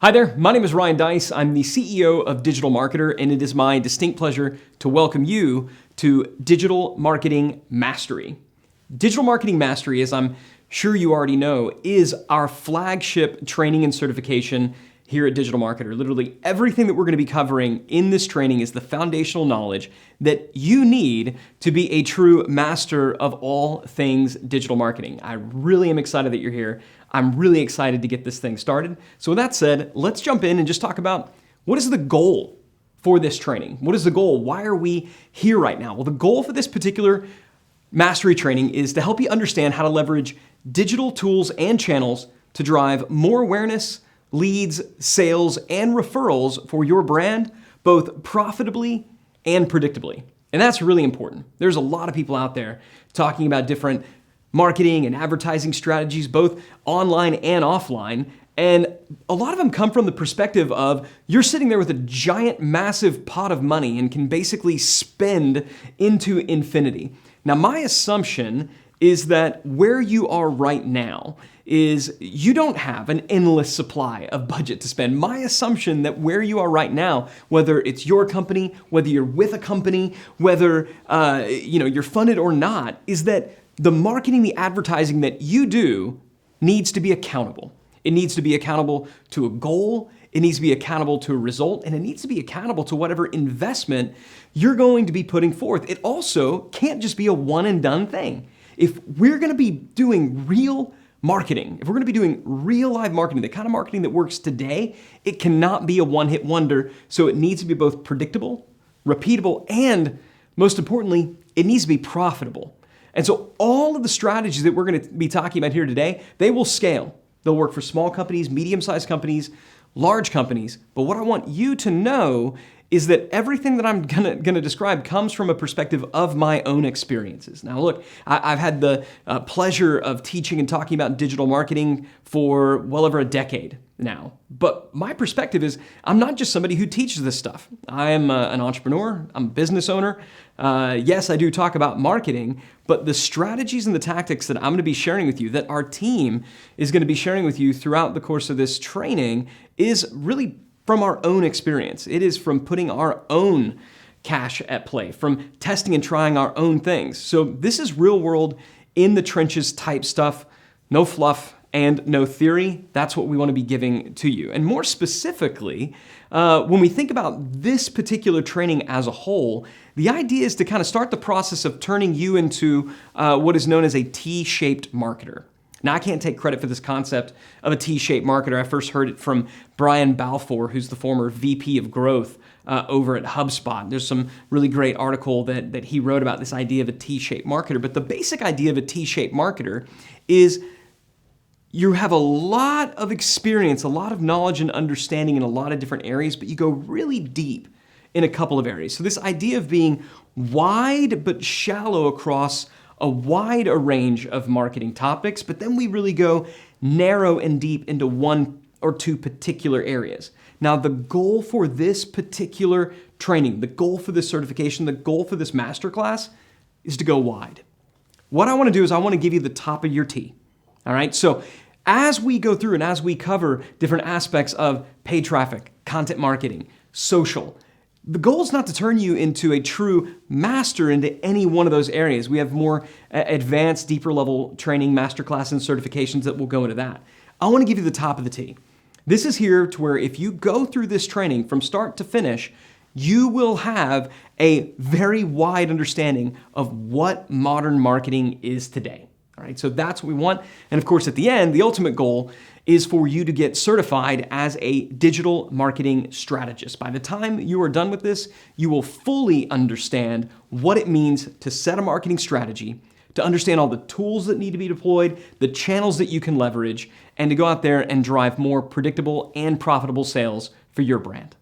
Hi there, my name is Ryan Deiss. I'm the CEO of Digital Marketer, and it is my distinct pleasure to welcome you to Digital Marketing Mastery. Digital Marketing Mastery, as I'm sure you already know, is our flagship training and certification here at Digital Marketer. Literally everything that we're going to be covering in this training is the foundational knowledge that you need to be a true master of all things digital marketing. I really am excited that you're here. I'm really excited to get this thing started. So with that said, let's jump in and just talk about what is the goal for this training? What is the goal? Why are we here right now? Well, the goal for this particular mastery training is to help you understand how to leverage digital tools and channels to drive more awareness, leads, sales, and referrals for your brand, both profitably and predictably. And that's really important. There's a lot of people out there talking about different marketing and advertising strategies, both online and offline. And a lot of them come from the perspective of you're sitting there with a giant, massive pot of money and can basically spend into infinity. Now, my assumption is that where you are right now is you don't have an endless supply of budget to spend. My assumption that where you are right now, whether it's your company, whether you're with a company, whether you're funded or not, is that the marketing, the advertising that you do needs to be accountable. It needs to be accountable to a goal, it needs to be accountable to a result, and it needs to be accountable to whatever investment you're going to be putting forth. It also can't just be a one and done thing. If we're gonna be doing real marketing, if we're gonna be doing real live marketing, the kind of marketing that works today, it cannot be a one-hit wonder. So it needs to be both predictable, repeatable, and most importantly, it needs to be profitable. And so all of the strategies that we're going to be talking about here today, they will scale. They'll work for small companies, medium-sized companies, large companies. But what I want you to know is that everything that I'm gonna describe comes from a perspective of my own experiences. Now look, I've had the pleasure of teaching and talking about digital marketing for well over a decade now. But my perspective is I'm not just somebody who teaches this stuff. I am an entrepreneur, I'm a business owner. Yes, I do talk about marketing, but the strategies and the tactics that I'm gonna be sharing with you, that our team is gonna be sharing with you throughout the course of this training is really from our own experience. It is from putting our own cash at play, from testing and trying our own things. So this is real world, in the trenches type stuff, no fluff and no theory. That's what we want to be giving to you. And more specifically, when we think about this particular training as a whole, the idea is to kind of start the process of turning you into what is known as a T-shaped marketer. Now, I can't take credit for this concept of a T-shaped marketer. I first heard it from Brian Balfour, who's the former VP of growth over at HubSpot. There's some really great article that he wrote about this idea of a T-shaped marketer. But the basic idea of a T-shaped marketer is you have a lot of experience, a lot of knowledge and understanding in a lot of different areas, but you go really deep in a couple of areas. So this idea of being wide but shallow across a wide range of marketing topics, but then we really go narrow and deep into one or two particular areas. Now, the goal for this particular training, the goal for this certification, the goal for this masterclass is to go wide. What I want to do is I want to give you the top of your T. All right, so as we go through and as we cover different aspects of paid traffic, content marketing, social, the goal is not to turn you into a true master into any one of those areas. We have more advanced, deeper level training, masterclass, and certifications that will go into that. I want to give you the top of the T. This is here to where if you go through this training from start to finish, you will have a very wide understanding of what modern marketing is today. All right, so that's what we want. And of course, at the end, the ultimate goal is for you to get certified as a digital marketing strategist. By the time you are done with this, you will fully understand what it means to set a marketing strategy, to understand all the tools that need to be deployed, the channels that you can leverage, and to go out there and drive more predictable and profitable sales for your brand.